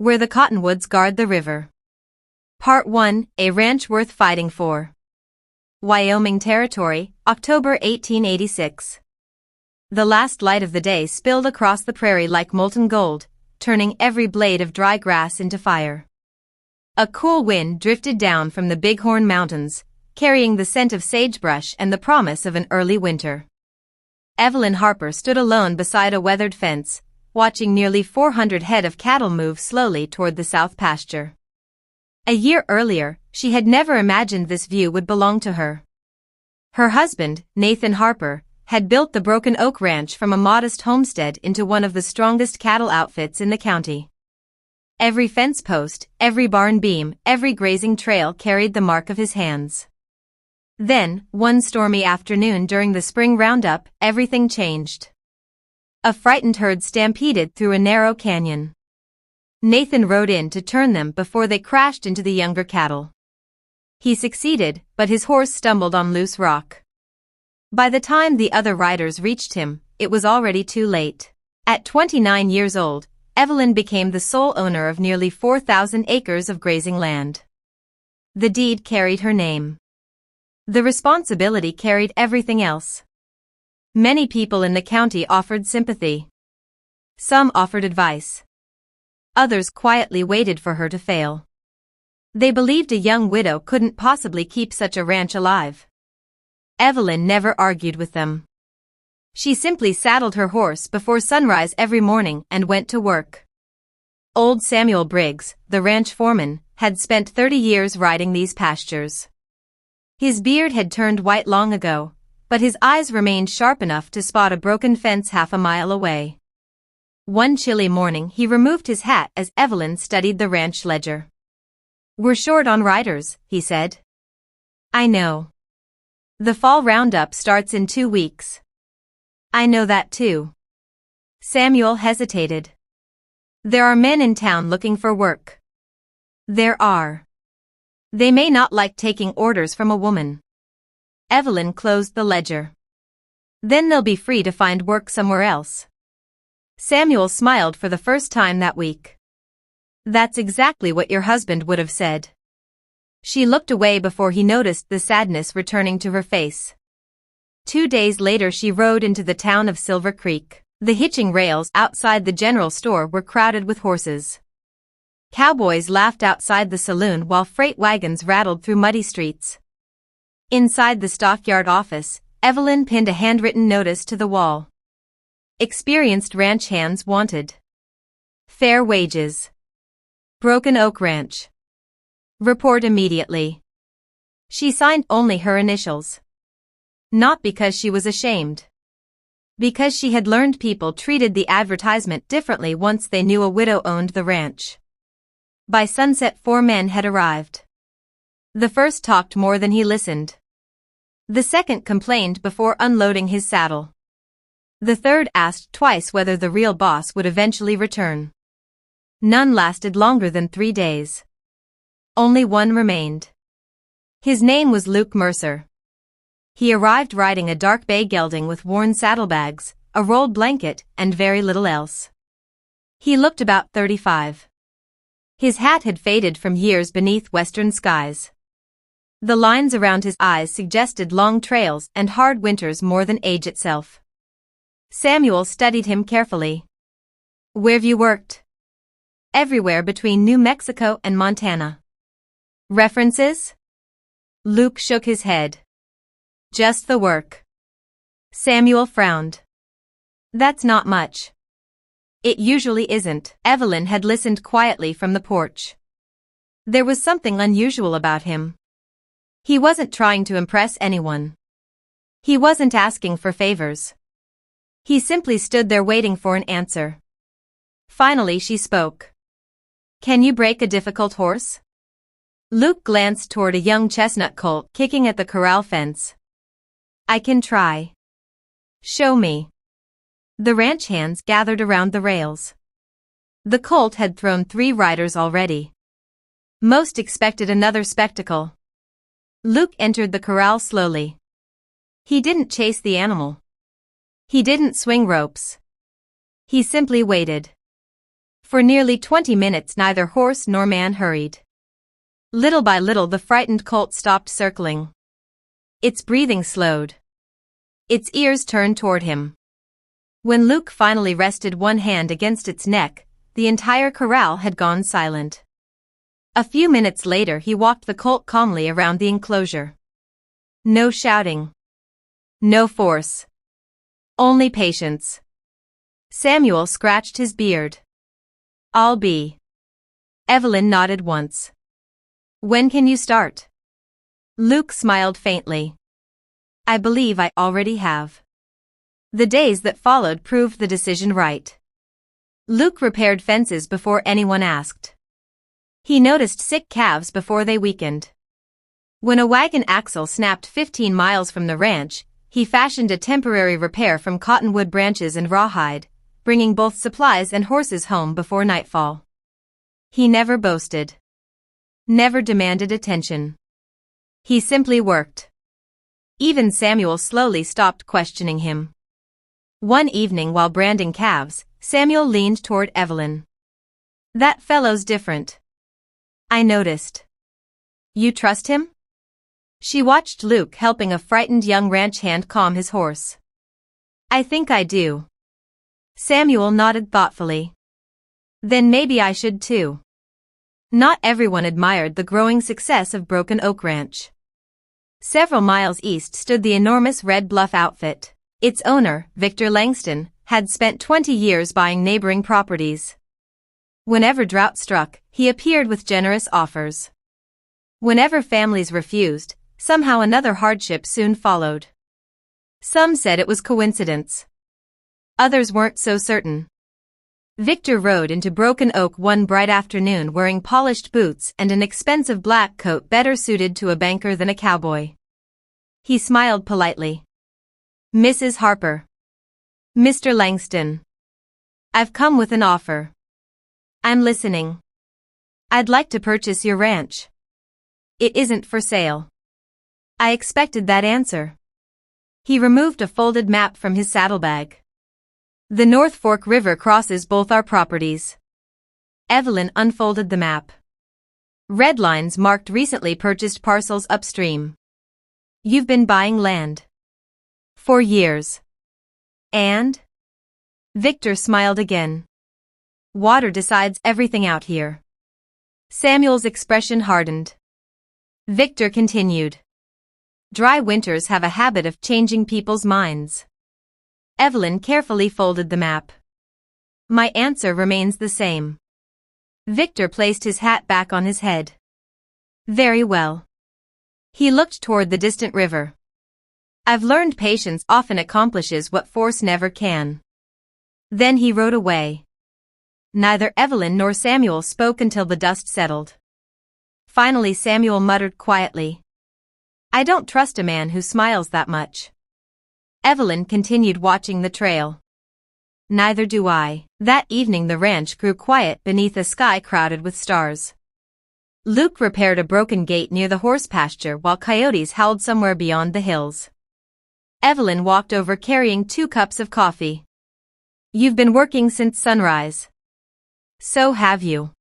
Where the Cottonwoods Guard the River. Part 1, A Ranch Worth Fighting For. Wyoming Territory, October 1886. The last light of the day spilled across the prairie like molten gold, turning every blade of dry grass into fire. A cool wind drifted down from the Bighorn Mountains, carrying the scent of sagebrush and the promise of an early winter. Evelyn Harper stood alone beside a weathered fence, watching nearly 400 head of cattle move slowly toward the south pasture. A year earlier, she had never imagined this view would belong to her. Her husband, Nathan Harper, had built the Broken Oak Ranch from a modest homestead into one of the strongest cattle outfits in the county. Every fence post, every barn beam, every grazing trail carried the mark of his hands. Then, one stormy afternoon during the spring roundup, everything changed. A frightened herd stampeded through a narrow canyon. Nathan rode in to turn them before they crashed into the younger cattle. He succeeded, but his horse stumbled on loose rock. By the time the other riders reached him, it was already too late. At 29 years old, Evelyn became the sole owner of nearly 4,000 acres of grazing land. The deed carried her name. The responsibility carried everything else. Many people in the county offered sympathy. Some offered advice. Others quietly waited for her to fail. They believed a young widow couldn't possibly keep such a ranch alive. Evelyn never argued with them. She simply saddled her horse before sunrise every morning and went to work. Old Samuel Briggs, the ranch foreman, had spent 30 years riding these pastures. His beard had turned white long ago, but his eyes remained sharp enough to spot a broken fence half a mile away. One chilly morning he removed his hat as Evelyn studied the ranch ledger. "We're short on riders," he said. "I know. The fall roundup starts in 2 weeks." "I know that too." Samuel hesitated. "There are men in town looking for work." "There are. They may not like taking orders from a woman." Evelyn closed the ledger. "Then they'll be free to find work somewhere else." Samuel smiled for the first time that week. "That's exactly what your husband would have said." She looked away before he noticed the sadness returning to her face. 2 days later she rode into the town of Silver Creek. The hitching rails outside the general store were crowded with horses. Cowboys laughed outside the saloon while freight wagons rattled through muddy streets. Inside the stockyard office, Evelyn pinned a handwritten notice to the wall. Experienced ranch hands wanted. Fair wages. Broken Oak Ranch. Report immediately. She signed only her initials. Not because she was ashamed. Because she had learned people treated the advertisement differently once they knew a widow owned the ranch. By sunset 4 men had arrived. The first talked more than he listened. The second complained before unloading his saddle. The third asked twice whether the real boss would eventually return. None lasted longer than 3 days. Only one remained. His name was Luke Mercer. He arrived riding a dark bay gelding with worn saddlebags, a rolled blanket, and very little else. He looked about 35. His hat had faded from years beneath western skies. The lines around his eyes suggested long trails and hard winters more than age itself. Samuel studied him carefully. "Where've you worked?" "Everywhere between New Mexico and Montana." "References?" Luke shook his head. "Just the work." Samuel frowned. "That's not much." "It usually isn't." Evelyn had listened quietly from the porch. There was something unusual about him. He wasn't trying to impress anyone. He wasn't asking for favors. He simply stood there waiting for an answer. Finally she spoke. "Can you break a difficult horse?" Luke glanced toward a young chestnut colt kicking at the corral fence. "I can try." "Show me." The ranch hands gathered around the rails. The colt had thrown 3 riders already. Most expected another spectacle. Luke entered the corral slowly. He didn't chase the animal. He didn't swing ropes. He simply waited. For nearly 20 minutes neither horse nor man hurried. Little by little the frightened colt stopped circling. Its breathing slowed. Its ears turned toward him. When Luke finally rested one hand against its neck, the entire corral had gone silent. A few minutes later he walked the colt calmly around the enclosure. No shouting. No force. Only patience. Samuel scratched his beard. "I'll be." Evelyn nodded once. "When can you start?" Luke smiled faintly. "I believe I already have." The days that followed proved the decision right. Luke repaired fences before anyone asked. He noticed sick calves before they weakened. When a wagon axle snapped 15 miles from the ranch, he fashioned a temporary repair from cottonwood branches and rawhide, bringing both supplies and horses home before nightfall. He never boasted. Never demanded attention. He simply worked. Even Samuel slowly stopped questioning him. One evening while branding calves, Samuel leaned toward Evelyn. "That fellow's different. I noticed." "You trust him?" She watched Luke helping a frightened young ranch hand calm his horse. "I think I do." Samuel nodded thoughtfully. "Then maybe I should too." Not everyone admired the growing success of Broken Oak Ranch. Several miles east stood the enormous Red Bluff outfit. Its owner, Victor Langston, had spent 20 years buying neighboring properties. Whenever drought struck, he appeared with generous offers. Whenever families refused, somehow another hardship soon followed. Some said it was coincidence. Others weren't so certain. Victor rode into Broken Oak one bright afternoon wearing polished boots and an expensive black coat better suited to a banker than a cowboy. He smiled politely. "Mrs. Harper." "Mr. Langston. I've come with an offer." "I'm listening." "I'd like to purchase your ranch." "It isn't for sale." I expected that answer. He removed a folded map from his saddlebag. "The North Fork River crosses both our properties." Evelyn unfolded the map. Red lines marked recently purchased parcels upstream. "You've been buying land." "For years." "And?" Victor smiled again. "Water decides everything out here." Samuel's expression hardened. Victor continued. "Dry winters have a habit of changing people's minds." Evelyn carefully folded the map. "My answer remains the same." Victor placed his hat back on his head. "Very well." He looked toward the distant river. "I've learned patience often accomplishes what force never can." Then he rode away. Neither Evelyn nor Samuel spoke until the dust settled. Finally Samuel muttered quietly, "I don't trust a man who smiles that much." Evelyn continued watching the trail. "Neither do I." That evening the ranch grew quiet beneath a sky crowded with stars. Luke repaired a broken gate near the horse pasture while coyotes howled somewhere beyond the hills. Evelyn walked over carrying 2 cups of coffee. "You've been working since sunrise." "So have you."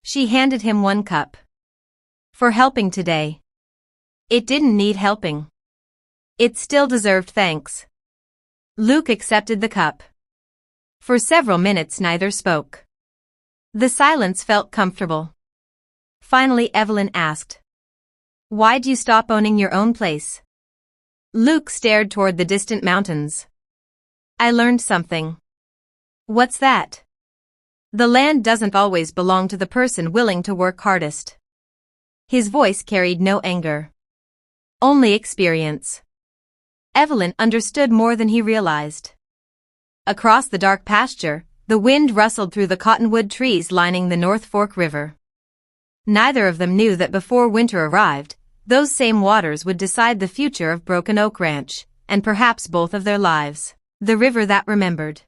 She handed him 1 cup. "For helping today." "It didn't need helping." "It still deserved thanks." Luke accepted the cup. For several minutes neither spoke. The silence felt comfortable. Finally Evelyn asked, "Why'd you stop owning your own place?" Luke stared toward the distant mountains. "I learned something." "What's that?" "The land doesn't always belong to the person willing to work hardest." His voice carried no anger. Only experience. Evelyn understood more than he realized. Across the dark pasture, the wind rustled through the cottonwood trees lining the North Fork River. Neither of them knew that before winter arrived, those same waters would decide the future of Broken Oak Ranch, and perhaps both of their lives. The river that remembered.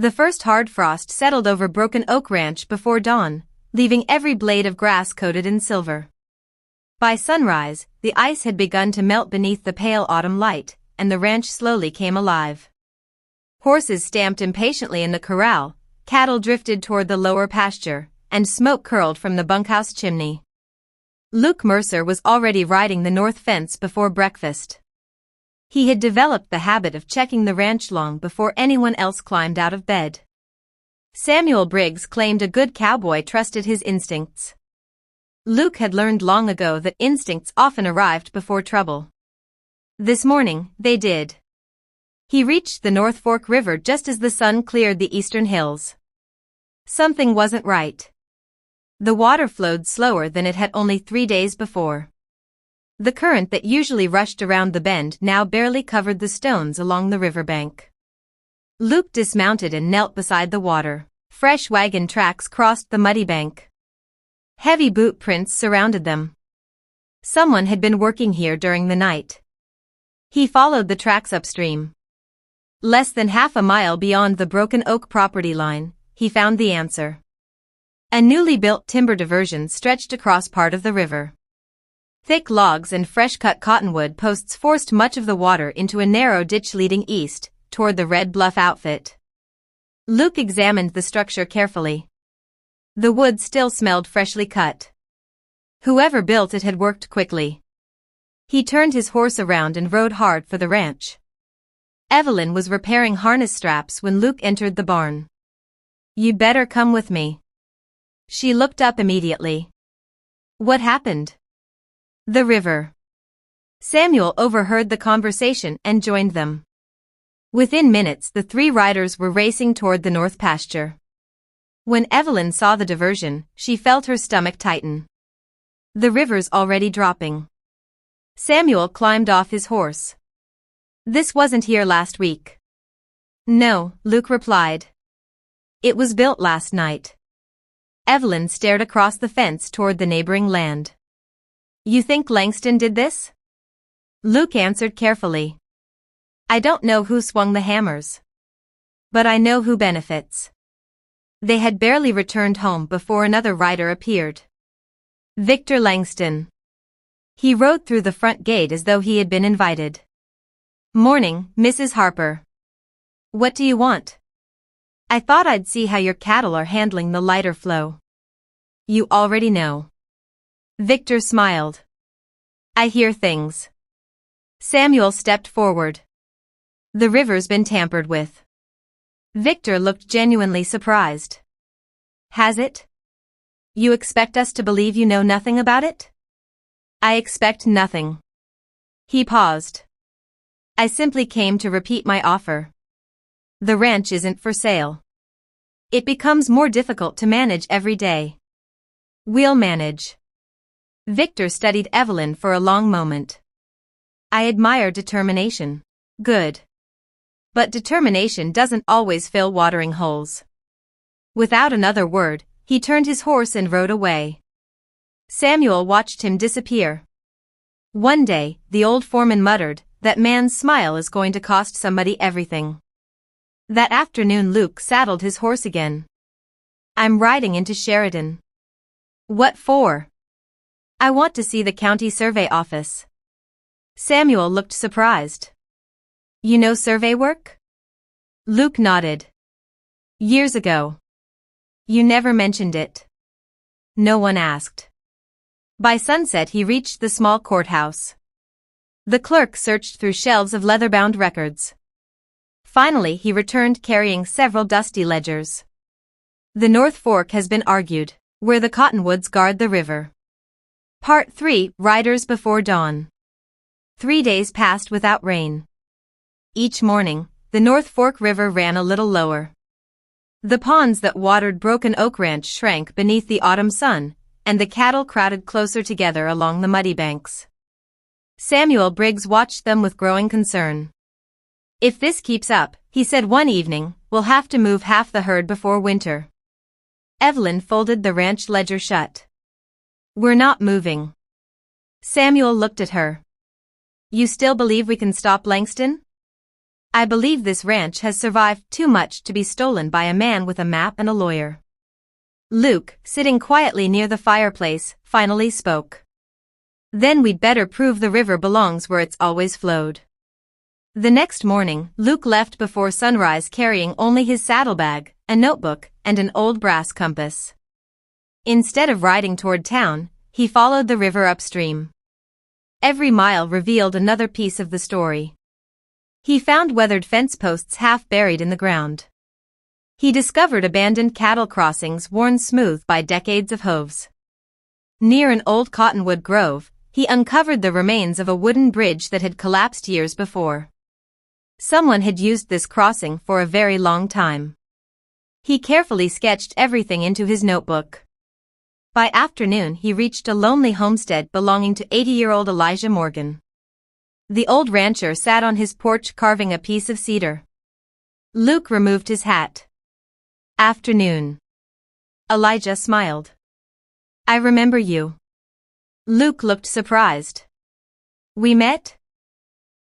The first hard frost settled over Broken Oak Ranch before dawn, leaving every blade of grass coated in silver. By sunrise, the ice had begun to melt beneath the pale autumn light, and the ranch slowly came alive. Horses stamped impatiently in the corral, cattle drifted toward the lower pasture, and smoke curled from the bunkhouse chimney. Luke Mercer was already riding the north fence before breakfast. He had developed the habit of checking the ranch long before anyone else climbed out of bed. Samuel Briggs claimed a good cowboy trusted his instincts. Luke had learned long ago that instincts often arrived before trouble. This morning, they did. He reached the North Fork River just as the sun cleared the eastern hills. Something wasn't right. The water flowed slower than it had only 3 days before. The current that usually rushed around the bend now barely covered the stones along the riverbank. Luke dismounted and knelt beside the water. Fresh wagon tracks crossed the muddy bank. Heavy boot prints surrounded them. Someone had been working here during the night. He followed the tracks upstream. Less than half a mile beyond the Broken Oak property line, he found the answer. A newly built timber diversion stretched across part of the river. Thick logs and fresh-cut cottonwood posts forced much of the water into a narrow ditch leading east, toward the Red Bluff outfit. Luke examined the structure carefully. The wood still smelled freshly cut. Whoever built it had worked quickly. He turned his horse around and rode hard for the ranch. Evelyn was repairing harness straps when Luke entered the barn. "You'd better come with me." She looked up immediately. "What happened?" "The river." Samuel overheard the conversation and joined them. Within minutes the 3 riders were racing toward the north pasture. When Evelyn saw the diversion, she felt her stomach tighten. "The river's already dropping." Samuel climbed off his horse. "This wasn't here last week." "No," Luke replied. "It was built last night." Evelyn stared across the fence toward the neighboring land. "You think Langston did this?" Luke answered carefully. "I don't know who swung the hammers. But I know who benefits." They had barely returned home before another rider appeared. Victor Langston. He rode through the front gate as though he had been invited. "Morning, Mrs. Harper. What do you want?" "I thought I'd see how your cattle are handling the lighter flow." "You already know." Victor smiled. "I hear things." Samuel stepped forward. "The river's been tampered with." Victor looked genuinely surprised. "Has it? You expect us to believe you know nothing about it?" "I expect nothing." He paused. "I simply came to repeat my offer. The ranch isn't for sale. It becomes more difficult to manage every day." "We'll manage." Victor studied Evelyn for a long moment. "I admire determination." "Good. But determination doesn't always fill watering holes." Without another word, he turned his horse and rode away. Samuel watched him disappear. One day, the old foreman muttered, "That man's smile is going to cost somebody everything." That afternoon Luke saddled his horse again. "I'm riding into Sheridan." "What for?" "I want to see the county survey office." Samuel looked surprised. "You know survey work?" Luke nodded. "Years ago." "You never mentioned it." No one asked. By sunset he reached the small courthouse. The clerk searched through shelves of leather-bound records. Finally he returned carrying several dusty ledgers. "The North Fork has been argued, where the Cottonwoods guard the river." Part 3, Riders Before Dawn. 3 days passed without rain. Each morning, the North Fork River ran a little lower. The ponds that watered Broken Oak Ranch shrank beneath the autumn sun, and the cattle crowded closer together along the muddy banks. Samuel Briggs watched them with growing concern. "If this keeps up," he said one evening, "we'll have to move half the herd before winter." Evelyn folded the ranch ledger shut. "We're not moving." Samuel looked at her. "You still believe we can stop Langston?" "I believe this ranch has survived too much to be stolen by a man with a map and a lawyer." Luke, sitting quietly near the fireplace, finally spoke. "Then we'd better prove the river belongs where it's always flowed." The next morning, Luke left before sunrise carrying only his saddlebag, a notebook, and an old brass compass. Instead of riding toward town, he followed the river upstream. Every mile revealed another piece of the story. He found weathered fence posts half buried in the ground. He discovered abandoned cattle crossings worn smooth by decades of hooves. Near an old cottonwood grove, he uncovered the remains of a wooden bridge that had collapsed years before. Someone had used this crossing for a very long time. He carefully sketched everything into his notebook. By afternoon he reached a lonely homestead belonging to 80-year-old Elijah Morgan. The old rancher sat on his porch carving a piece of cedar. Luke removed his hat. Afternoon. Elijah smiled. I remember you. Luke looked surprised. We met?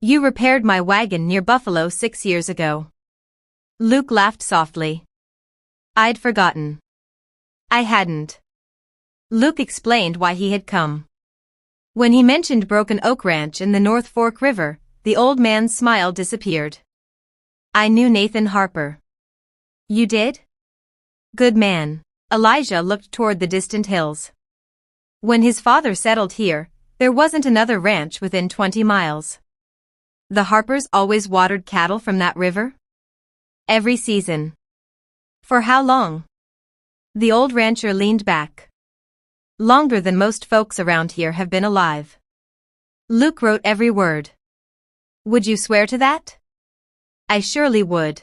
You repaired my wagon near Buffalo 6 years ago. Luke laughed softly. I'd forgotten. I hadn't. Luke explained why he had come. When he mentioned Broken Oak Ranch in the North Fork River, the old man's smile disappeared. I knew Nathan Harper. You did? Good man. Elijah looked toward the distant hills. When his father settled here, there wasn't another ranch within 20 miles. The Harpers always watered cattle from that river? Every season. For how long? The old rancher leaned back. Longer than most folks around here have been alive. Luke wrote every word. Would you swear to that? I surely would.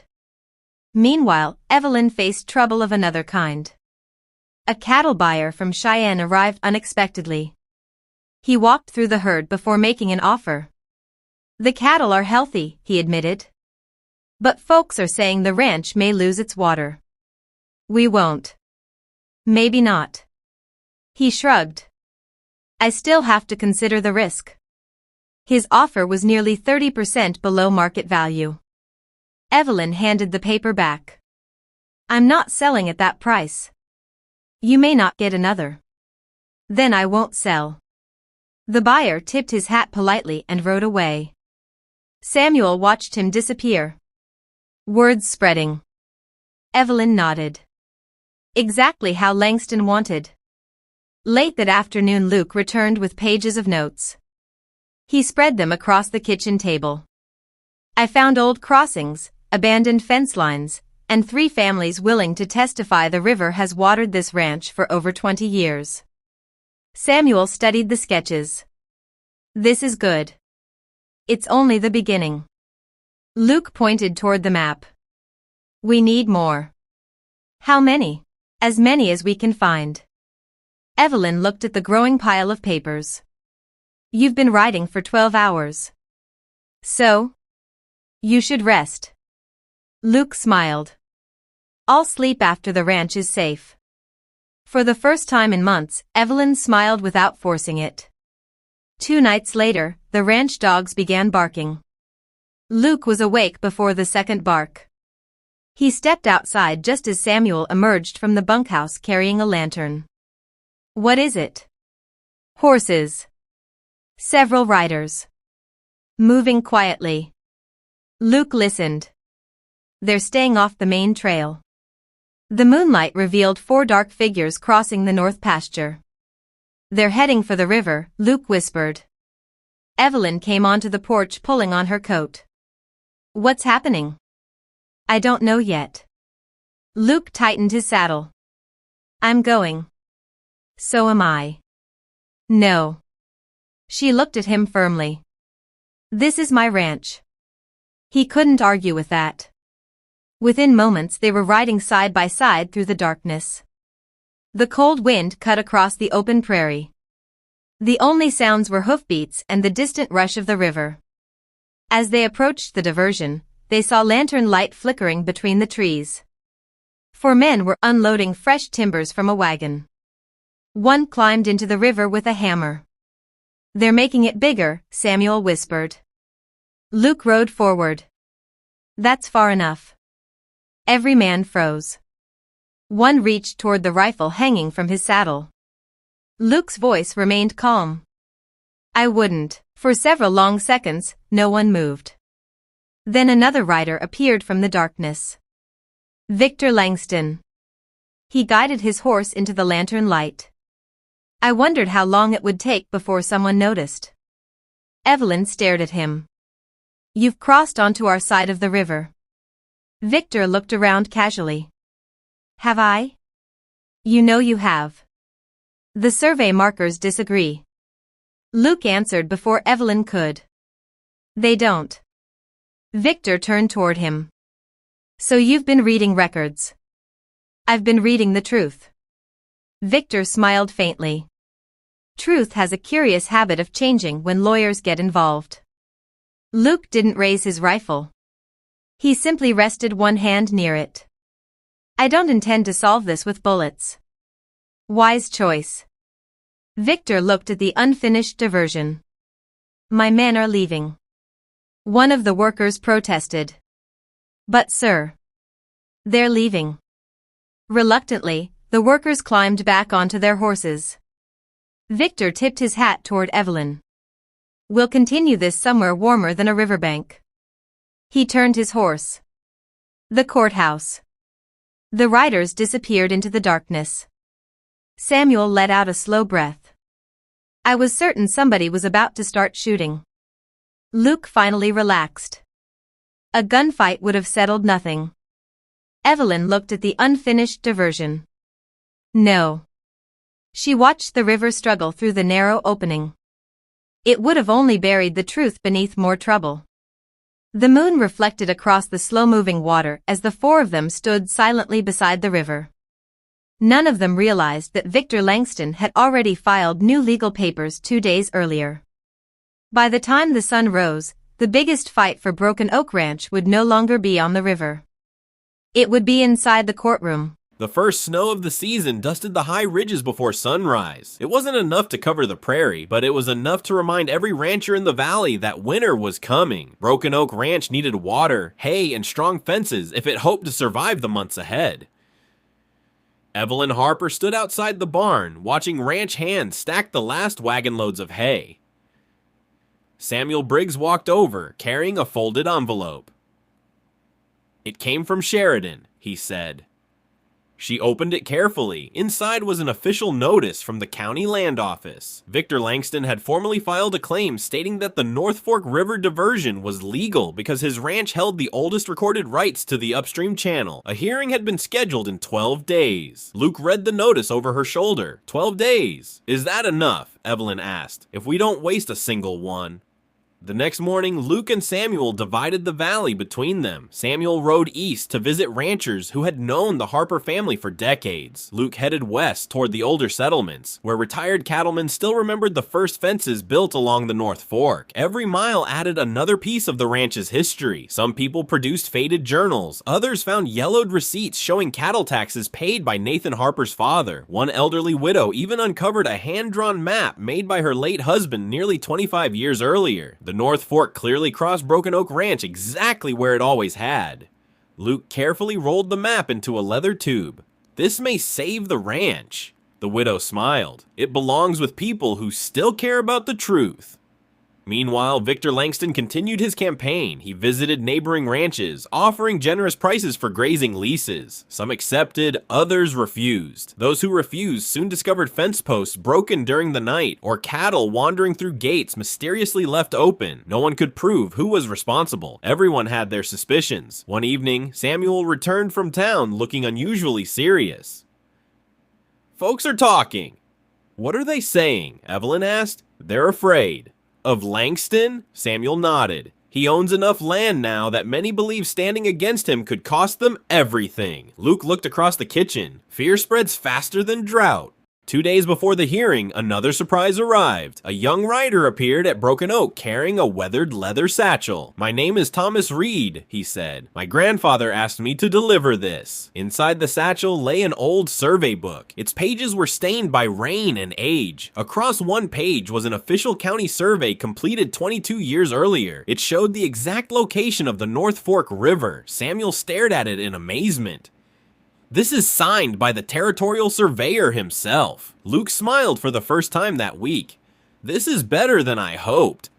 Meanwhile, Evelyn faced trouble of another kind. A cattle buyer from Cheyenne arrived unexpectedly. He walked through the herd before making an offer. The cattle are healthy, he admitted. But folks are saying the ranch may lose its water. We won't. Maybe not. He shrugged. I still have to consider the risk. His offer was nearly 30% below market value. Evelyn handed the paper back. I'm not selling at that price. You may not get another. Then I won't sell. The buyer tipped his hat politely and rode away. Samuel watched him disappear. Words spreading. Evelyn nodded. Exactly how Langston wanted. Late that afternoon Luke returned with pages of notes. He spread them across the kitchen table. I found old crossings, abandoned fence lines, and 3 families willing to testify the river has watered this ranch for over 20 years. Samuel studied the sketches. This is good. It's only the beginning. Luke pointed toward the map. We need more. How many? As many as we can find. Evelyn looked at the growing pile of papers. You've been writing for 12 hours. So? You should rest. Luke smiled. I'll sleep after the ranch is safe. For the first time in months, Evelyn smiled without forcing it. 2 nights later, the ranch dogs began barking. Luke was awake before the second bark. He stepped outside just as Samuel emerged from the bunkhouse carrying a lantern. What is it? Horses. Several riders. Moving quietly. Luke listened. They're staying off the main trail. The moonlight revealed 4 dark figures crossing the north pasture. They're heading for the river, Luke whispered. Evelyn came onto the porch pulling on her coat. What's happening? I don't know yet. Luke tightened his saddle. I'm going. So am I. No. She looked at him firmly. This is my ranch. He couldn't argue with that. Within moments they were riding side by side through the darkness. The cold wind cut across the open prairie. The only sounds were hoofbeats and the distant rush of the river. As they approached the diversion, they saw lantern light flickering between the trees. 4 men were unloading fresh timbers from a wagon. One climbed into the river with a hammer. They're making it bigger, Samuel whispered. Luke rode forward. That's far enough. Every man froze. One reached toward the rifle hanging from his saddle. Luke's voice remained calm. I wouldn't. For several long seconds, no one moved. Then another rider appeared from the darkness. Victor Langston. He guided his horse into the lantern light. I wondered how long it would take before someone noticed. Evelyn stared at him. You've crossed onto our side of the river. Victor looked around casually. Have I? You know you have. The survey markers disagree. Luke answered before Evelyn could. They don't. Victor turned toward him. So you've been reading records. I've been reading the truth. Victor smiled faintly. Truth has a curious habit of changing when lawyers get involved. Luke didn't raise his rifle. He simply rested one hand near it. I don't intend to solve this with bullets. Wise choice. Victor looked at the unfinished diversion. My men are leaving. One of the workers protested. But sir. They're leaving. Reluctantly, the workers climbed back onto their horses. Victor tipped his hat toward Evelyn. We'll continue this somewhere warmer than a riverbank. He turned his horse. The courthouse. The riders disappeared into the darkness. Samuel let out a slow breath. I was certain somebody was about to start shooting. Luke finally relaxed. A gunfight would have settled nothing. Evelyn looked at the unfinished diversion. No. She watched the river struggle through the narrow opening. It would have only buried the truth beneath more trouble. The moon reflected across the slow-moving water as the four of them stood silently beside the river. None of them realized that Victor Langston had already filed new legal papers 2 days earlier. By the time the sun rose, the biggest fight for Broken Oak Ranch would no longer be on the river. It would be inside the courtroom. The first snow of the season dusted the high ridges before sunrise. It wasn't enough to cover the prairie, but it was enough to remind every rancher in the valley that winter was coming. Broken Oak Ranch needed water, hay, and strong fences if it hoped to survive the months ahead. Evelyn Harper stood outside the barn, watching ranch hands stack the last wagon loads of hay. Samuel Briggs walked over, carrying a folded envelope. It came from Sheridan, he said. She opened it carefully. Inside was an official notice from the county land office. Victor Langston had formally filed a claim stating that the North Fork River diversion was legal because his ranch held the oldest recorded rights to the upstream channel. A hearing had been scheduled in 12 days. Luke read the notice over her shoulder. 12 days. Is that enough? Evelyn asked. If we don't waste a single one. The next morning, Luke and Samuel divided the valley between them. Samuel rode east to visit ranchers who had known the Harper family for decades. Luke headed west toward the older settlements, where retired cattlemen still remembered the first fences built along the North Fork. Every mile added another piece of the ranch's history. Some people produced faded journals. Others found yellowed receipts showing cattle taxes paid by Nathan Harper's father. One elderly widow even uncovered a hand-drawn map made by her late husband nearly 25 years earlier. The North Fork clearly crossed Broken Oak Ranch exactly where it always had. Luke carefully rolled the map into a leather tube. This may save the ranch. The widow smiled. It belongs with people who still care about the truth. Meanwhile, Victor Langston continued his campaign. He visited neighboring ranches, offering generous prices for grazing leases. Some accepted, others refused. Those who refused soon discovered fence posts broken during the night, or cattle wandering through gates mysteriously left open. No one could prove who was responsible. Everyone had their suspicions. One evening, Samuel returned from town looking unusually serious. Folks are talking. What are they saying? Evelyn asked. They're afraid. Of Langston? Samuel nodded. He owns enough land now that many believe standing against him could cost them everything. Luke looked across the kitchen. Fear spreads faster than drought. 2 days before the hearing, another surprise arrived. A young rider appeared at Broken Oak carrying a weathered leather satchel. My name is Thomas Reed, he said. My grandfather asked me to deliver this. Inside the satchel lay an old survey book. Its pages were stained by rain and age. Across one page was an official county survey completed 22 years earlier. It showed the exact location of the North Fork River. Samuel stared at it in amazement. This is signed by the territorial surveyor himself. Luke smiled for the first time that week. This is better than I hoped.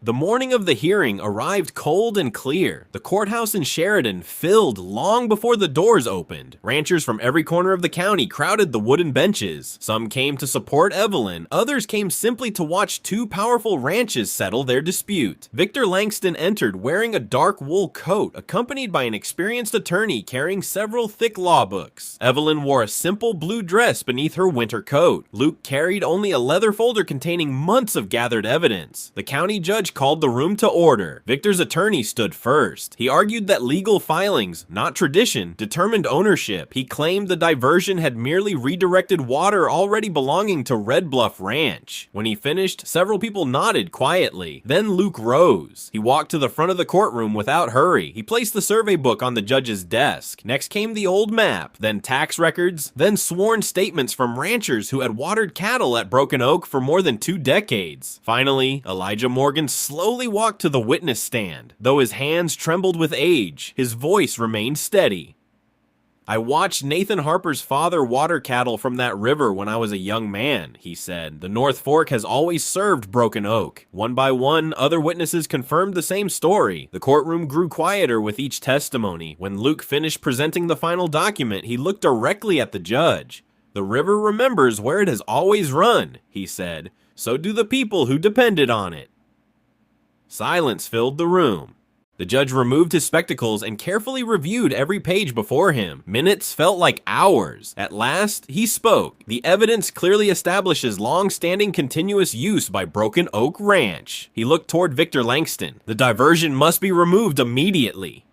The morning of the hearing arrived cold and clear. The courthouse in Sheridan filled long before the doors opened. Ranchers from every corner of the county crowded the wooden benches. Some came to support Evelyn, others came simply to watch two powerful ranches settle their dispute. Victor Langston entered wearing a dark wool coat, accompanied by an experienced attorney carrying several thick law books. Evelyn wore a simple blue dress beneath her winter coat. Luke carried only a leather folder containing months of gathered evidence. The county judge called the room to order. Victor's attorney stood first. He argued that legal filings, not tradition, determined ownership. He claimed the diversion had merely redirected water already belonging to Red Bluff Ranch. When he finished, several people nodded quietly. Then Luke rose. He walked to the front of the courtroom without hurry. He placed the survey book on the judge's desk. Next came the old map, then tax records, then sworn statements from ranchers who had watered cattle at Broken Oak for more than 2 decades. Finally, Elijah Morgan slowly walked to the witness stand. Though his hands trembled with age, his voice remained steady. "I watched Nathan Harper's father water cattle from that river when I was a young man," he said. "The North Fork has always served Broken Oak." One by one, other witnesses confirmed the same story. The courtroom grew quieter with each testimony. When Luke finished presenting the final document, he looked directly at the judge. "The river remembers where it has always run," he said. "So do the people who depended on it." Silence filled the room. The judge removed his spectacles and carefully reviewed every page before him. Minutes felt like hours. At last, he spoke. "The evidence clearly establishes long-standing continuous use by Broken Oak Ranch." He looked toward Victor Langston. "The diversion must be removed immediately.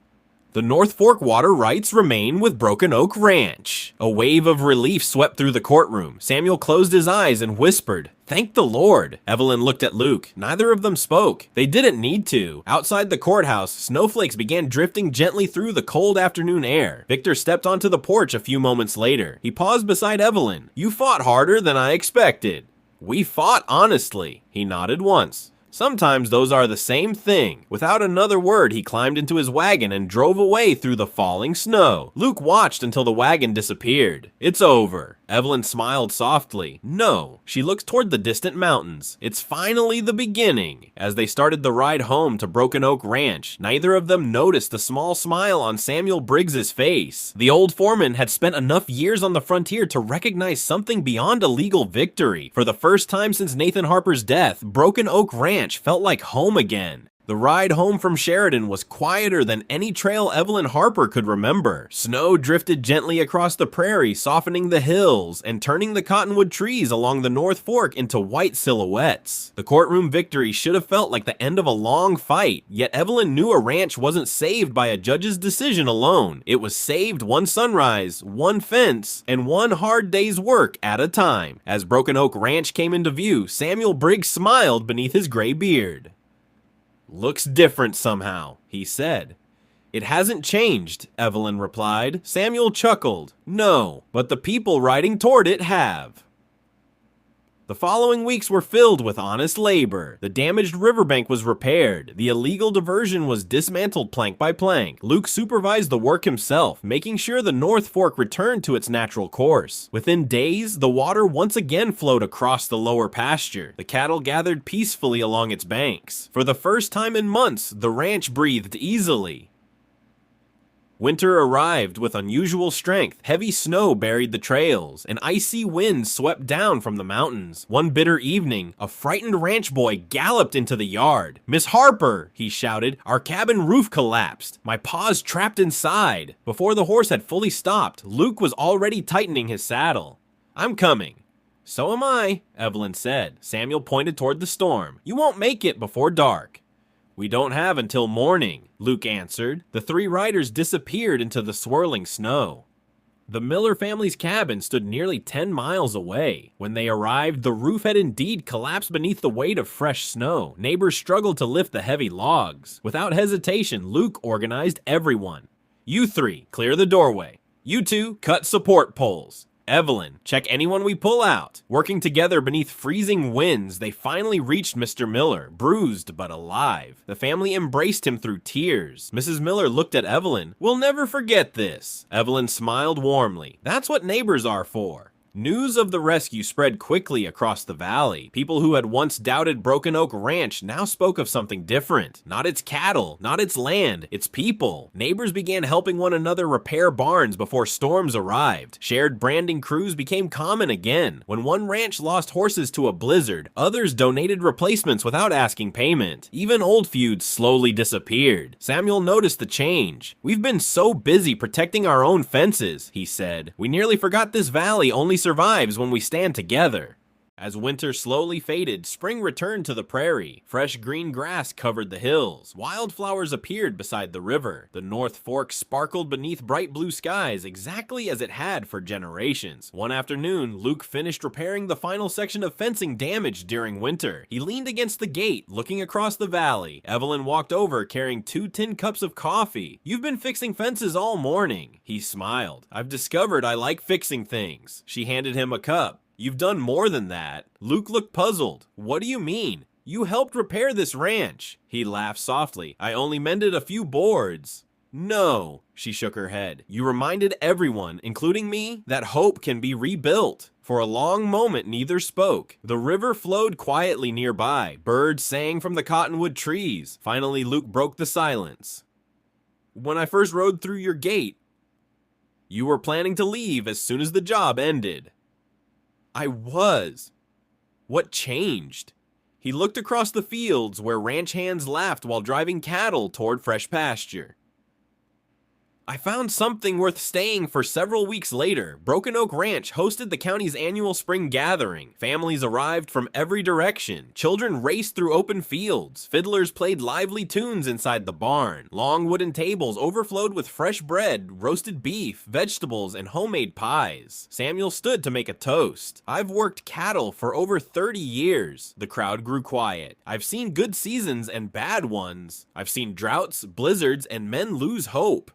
The North Fork water rights remain with Broken Oak Ranch." A wave of relief swept through the courtroom. Samuel closed his eyes and whispered, "Thank the Lord." Evelyn looked at Luke. Neither of them spoke. They didn't need to. Outside the courthouse, snowflakes began drifting gently through the cold afternoon air. Victor stepped onto the porch a few moments later. He paused beside Evelyn. "You fought harder than I expected." "We fought honestly." He nodded once. "Sometimes those are the same thing." Without another word, he climbed into his wagon and drove away through the falling snow. Luke watched until the wagon disappeared. "It's over." Evelyn smiled softly. "No." She looked toward the distant mountains. "It's finally the beginning." As they started the ride home to Broken Oak Ranch, neither of them noticed the small smile on Samuel Briggs's face. The old foreman had spent enough years on the frontier to recognize something beyond a legal victory. For the first time since Nathan Harper's death, Broken Oak Ranch felt like home again. The ride home from Sheridan was quieter than any trail Evelyn Harper could remember. Snow drifted gently across the prairie, softening the hills and turning the cottonwood trees along the North Fork into white silhouettes. The courtroom victory should have felt like the end of a long fight, yet Evelyn knew a ranch wasn't saved by a judge's decision alone. It was saved one sunrise, one fence, and one hard day's work at a time. As Broken Oak Ranch came into view, Samuel Briggs smiled beneath his gray beard. "Looks different somehow," he said. "It hasn't changed," Evelyn replied. Samuel chuckled. "No, but the people riding toward it have." The following weeks were filled with honest labor. The damaged riverbank was repaired. The illegal diversion was dismantled plank by plank. Luke supervised the work himself, making sure the North Fork returned to its natural course. Within days, the water once again flowed across the lower pasture. The cattle gathered peacefully along its banks. For the first time in months, the ranch breathed easily. Winter arrived with unusual strength. Heavy snow buried the trails, and icy winds swept down from the mountains. One bitter evening, a frightened ranch boy galloped into the yard. "Miss Harper," he shouted, "our cabin roof collapsed. My pa's trapped inside." Before the horse had fully stopped, Luke was already tightening his saddle. "I'm coming." "So am I," Evelyn said. Samuel pointed toward the storm. "You won't make it before dark." "We don't have until morning," Luke answered. The 3 riders disappeared into the swirling snow. The Miller family's cabin stood nearly 10 miles away. When they arrived, the roof had indeed collapsed beneath the weight of fresh snow. Neighbors struggled to lift the heavy logs. Without hesitation, Luke organized everyone. "You 3, clear the doorway. You 2, cut support poles. Evelyn, check anyone we pull out." Working together beneath freezing winds, they finally reached Mr. Miller, bruised but alive. The family embraced him through tears. Mrs. Miller looked at Evelyn. "We'll never forget this." Evelyn smiled warmly. "That's what neighbors are for." News of the rescue spread quickly across the valley. People who had once doubted Broken Oak Ranch now spoke of something different. Not its cattle, not its land, its people. Neighbors began helping one another repair barns before storms arrived. Shared branding crews became common again. When one ranch lost horses to a blizzard, others donated replacements without asking payment. Even old feuds slowly disappeared. Samuel noticed the change. "We've been so busy protecting our own fences," he said. "We nearly forgot this valley only survives when we stand together." As winter slowly faded, spring returned to the prairie. Fresh green grass covered the hills. Wildflowers appeared beside the river. The North Fork sparkled beneath bright blue skies exactly as it had for generations. One afternoon, Luke finished repairing the final section of fencing damaged during winter. He leaned against the gate, looking across the valley. Evelyn walked over carrying 2 tin cups of coffee. "You've been fixing fences all morning." He smiled. "I've discovered I like fixing things." She handed him a cup. "You've done more than that." Luke looked puzzled. "What do you mean?" "You helped repair this ranch." He laughed softly. "I only mended a few boards." "No," she shook her head. "You reminded everyone, including me, that hope can be rebuilt." For a long moment, neither spoke. The river flowed quietly nearby. Birds sang from the cottonwood trees. Finally, Luke broke the silence. "When I first rode through your gate, you were planning to leave as soon as the job ended." "I was." "What changed?" He looked across the fields where ranch hands laughed while driving cattle toward fresh pasture. "I found something worth staying for several weeks later. Broken Oak Ranch hosted the county's annual spring gathering. Families arrived from every direction. Children raced through open fields. Fiddlers played lively tunes inside the barn. Long wooden tables overflowed with fresh bread, roasted beef, vegetables, and homemade pies. Samuel stood to make a toast. "I've worked cattle for over 30 years. The crowd grew quiet. "I've seen good seasons and bad ones. I've seen droughts, blizzards, and men lose hope.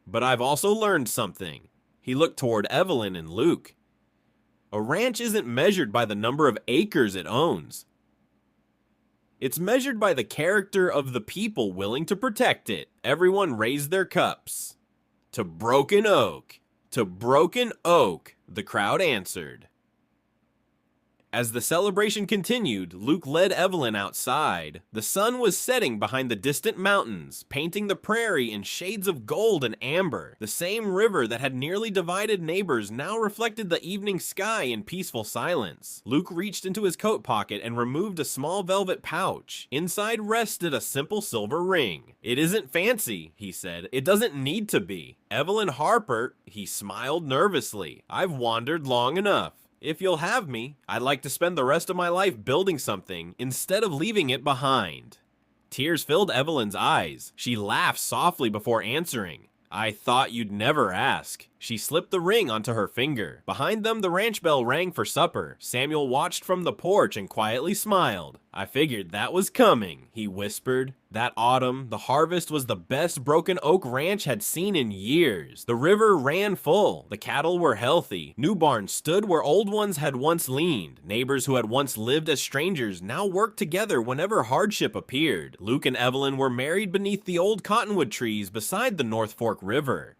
But I've also learned something." He looked toward Evelyn and Luke. "A ranch isn't measured by the number of acres it owns. It's measured by the character of the people willing to protect it." Everyone raised their cups. "To Broken Oak! To Broken Oak!" the crowd answered. As the celebration continued, Luke led Evelyn outside. The sun was setting behind the distant mountains, painting the prairie in shades of gold and amber. The same river that had nearly divided neighbors now reflected the evening sky in peaceful silence. Luke reached into his coat pocket and removed a small velvet pouch. Inside rested a simple silver ring. "It isn't fancy," he said. "It doesn't need to be. Evelyn Harper," he smiled nervously. "I've wandered long enough. If you'll have me, I'd like to spend the rest of my life building something instead of leaving it behind." Tears filled Evelyn's eyes. She laughed softly before answering. "I thought you'd never ask." She slipped the ring onto her finger. Behind them, the ranch bell rang for supper. Samuel watched from the porch and quietly smiled. "I figured that was coming," he whispered. That autumn, the harvest was the best Broken Oak Ranch had seen in years. The river ran full. The cattle were healthy. New barns stood where old ones had once leaned. Neighbors who had once lived as strangers now worked together whenever hardship appeared. Luke and Evelyn were married beneath the old cottonwood trees beside the North Fork River.